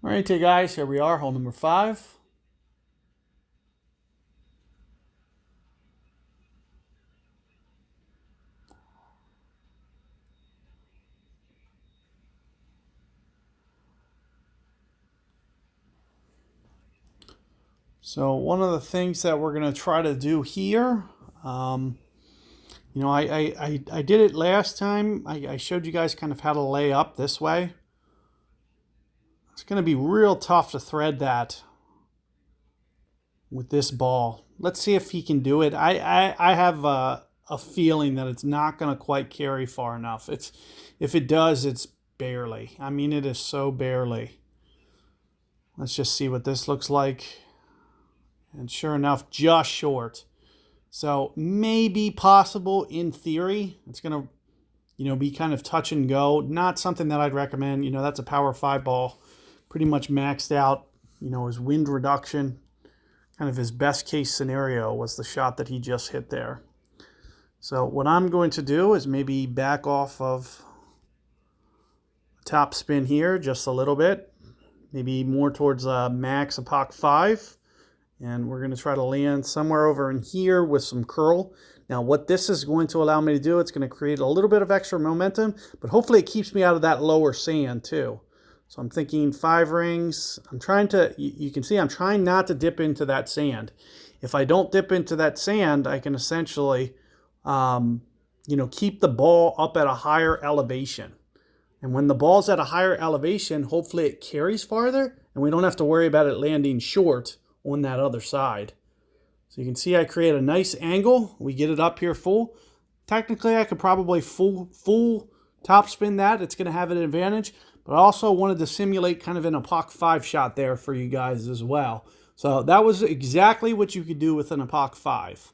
All right, guys, here we are, hole number 5. So one of the things that we're going to try to do here, I did it last time. I showed you guys kind of how to lay up this way. It's going to be real tough to thread that with this ball. Let's see if he can do it. I have a feeling that it's not going to quite carry far enough. If it does, it's barely. I mean, it is so barely. Let's just see what this looks like. And sure enough, just short. So maybe possible in theory. It's going to, be kind of touch and go. Not something that I'd recommend. That's a power 5 ball. Pretty much maxed out. His wind reduction. Kind of his best case scenario was the shot that he just hit there. So what I'm going to do is maybe back off of top spin here just a little bit. Maybe more towards max Epoch 5. And we're going to try to land somewhere over in here with some curl. Now, what this is going to allow me to do, it's going to create a little bit of extra momentum, but hopefully it keeps me out of that lower sand too. So I'm thinking 5 rings. I'm trying to, you can see I'm trying not to dip into that sand. If I don't dip into that sand, I can essentially, keep the ball up at a higher elevation. And when the ball's at a higher elevation, hopefully it carries farther, and we don't have to worry about it landing short on that other side. So you can see I create a nice angle. We get it up here full. Technically, I could probably full top spin that. It's going to have an advantage. But I also wanted to simulate kind of an Epoch 5 shot there for you guys as well. So that was exactly what you could do with an Epoch 5.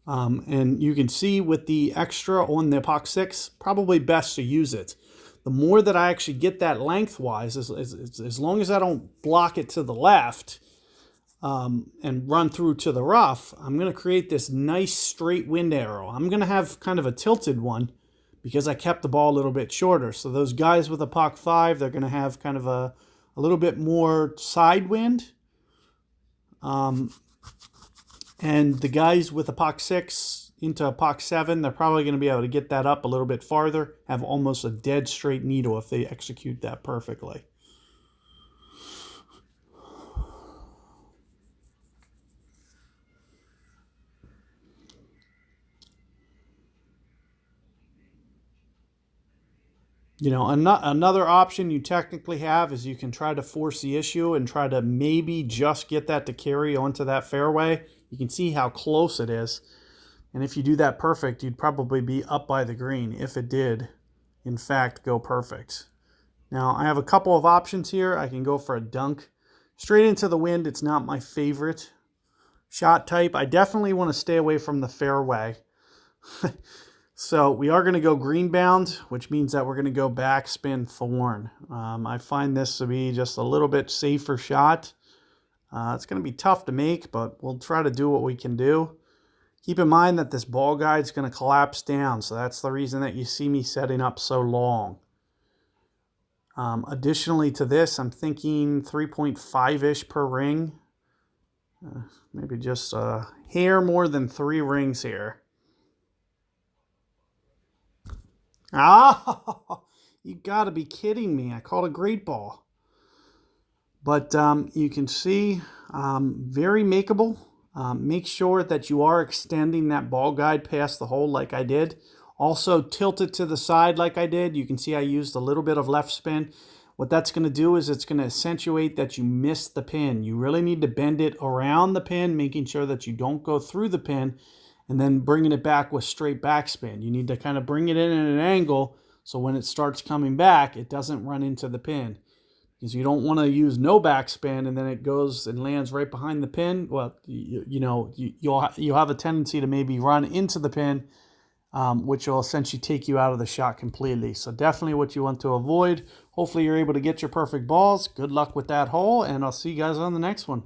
And you can see with the extra on the Epoch 6, probably best to use it. The more that I actually get that lengthwise, as long as I don't block it to the left and run through to the rough, I'm going to create this nice straight wind arrow. I'm going to have kind of a tilted one because I kept the ball a little bit shorter. So those guys with Epoch 5, they're going to have kind of a little bit more side wind. And the guys with Epoch 6 into Epoch 7, they're probably going to be able to get that up a little bit farther, have almost a dead straight needle if they execute that perfectly. Another option you technically have is you can try to force the issue and try to maybe just get that to carry onto that fairway. You can see how close it is. And if you do that perfect, you'd probably be up by the green if it did, in fact, go perfect. Now, I have a couple of options here. I can go for a dunk. Straight into the wind, it's not my favorite shot type. I definitely want to stay away from the fairway. So we are going to go green bound, which means that we're going to go backspin thorn. I find this to be just a little bit safer shot. It's going to be tough to make, but we'll try to do what we can do. Keep in mind that this ball guide is going to collapse down, so that's the reason that you see me setting up so long. Additionally to this, I'm thinking 3.5-ish per ring. Maybe just a hair more than 3 rings here. Ah, you got to be kidding me. I called a great ball. But you can see, very makeable. Make sure that you are extending that ball guide past the hole like I did. Also tilt it to the side like I did. You can see I used a little bit of left spin. What that's going to do is it's going to accentuate that you missed the pin. You really need to bend it around the pin, making sure that you don't go through the pin, and then bringing it back with straight backspin. You need to kind of bring it in at an angle so when it starts coming back, it doesn't run into the pin. Because you don't want to use no backspin and then it goes and lands right behind the pin. Well, you'll have a tendency to maybe run into the pin, which will essentially take you out of the shot completely. So definitely what you want to avoid. Hopefully you're able to get your perfect balls. Good luck with that hole, and I'll see you guys on the next one.